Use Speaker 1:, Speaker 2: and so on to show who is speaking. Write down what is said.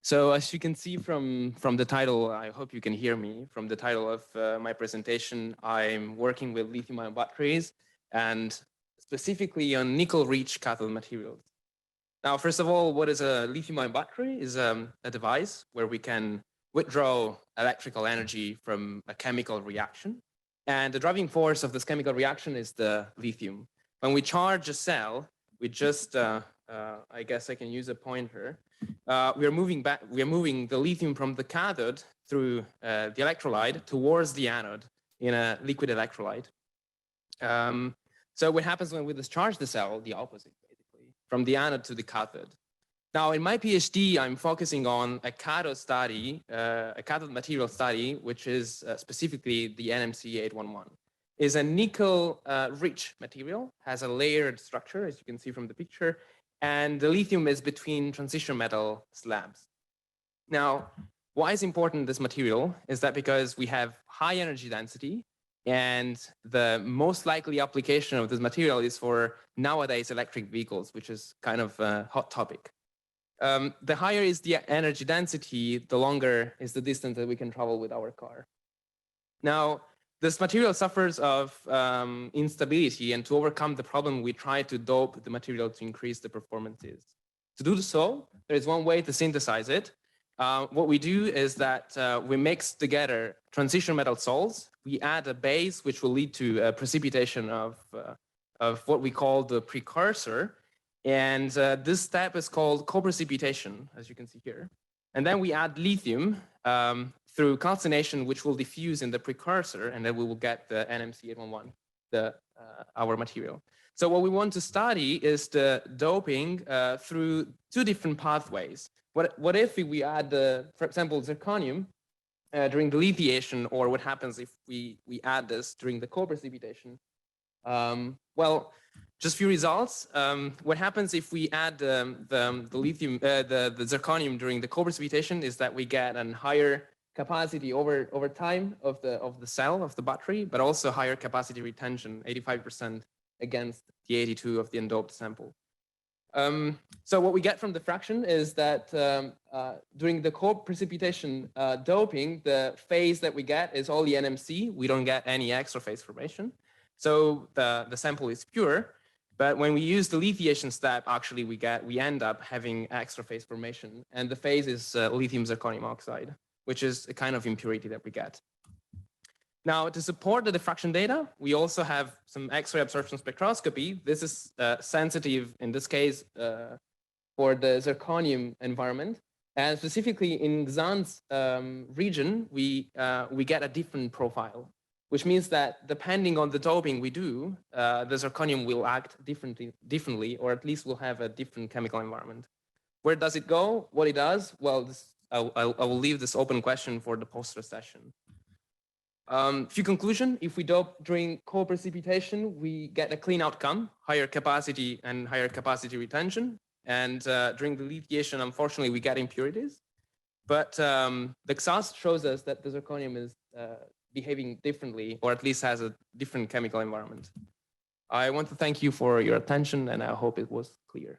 Speaker 1: So as you can see from the title, I hope you can hear me, from the title of my presentation, I'm working with lithium-ion batteries and specifically on nickel-rich cathode materials. Now, first of all, what is a lithium-ion battery? Is a device where we can withdraw electrical energy from a chemical reaction. And the driving force of this chemical reaction is the lithium. When we charge a cell, we just, I guess I can use a pointer. We are moving the lithium from the cathode through the electrolyte towards the anode in a liquid electrolyte. So what happens when we discharge the cell? The opposite, basically, from the anode to the cathode. Now, in my PhD, I'm focusing on a cathode study, a cathode material study, which is specifically the NMC811. It's a nickel-rich material, has a layered structure, as you can see from the picture, and the lithium is between transition metal slabs. Now, why is important this material is that because we have high energy density, and the most likely application of this material is for nowadays electric vehicles, which is kind of a hot topic. The higher is the energy density, the longer is the distance that we can travel with our car. Now, this material suffers of instability, and to overcome the problem, we try to dope the material to increase the performances. To do so, there is one way to synthesize it. What we do is that we mix together transition metal salts. We add a base, which will lead to precipitation of what we call the precursor. And this step is called co-precipitation, as you can see here. And then we add lithium through calcination, which will diffuse in the precursor, and then we will get the NMC811, our material. So what we want to study is the doping through two different pathways. What if we add, for example, zirconium during the lithiation, or what happens if we add this during the co-precipitation? Well, just few results. What happens if we add the lithium, the zirconium during the co-precipitation is that we get a higher capacity over time of the cell, of the battery, but also higher capacity retention, 85% against the 82 of the undoped sample. So what we get from the fraction is that during the co-precipitation doping, the phase that we get is all the NMC. We don't get any extra phase formation. So the sample is pure. But when we use the lithiation step, actually we end up having extra phase formation, and the phase is lithium zirconium oxide, which is a kind of impurity that we get. Now, to support the diffraction data, we also have some X-ray absorption spectroscopy. This is sensitive, in this case, for the zirconium environment. And specifically in Xanth's region, we get a different profile, which means that depending on the doping we do, the zirconium will act differently, or at least will have a different chemical environment. Where does it go? What it does? Well, I will leave this open question for the poster session. Few conclusion: if we dope during co-precipitation, we get a clean outcome, higher capacity and higher capacity retention. And during the lithiation, unfortunately, we get impurities. But the XAS shows us that the zirconium is behaving differently, or at least has a different chemical environment. I want to thank you for your attention, and I hope it was clear.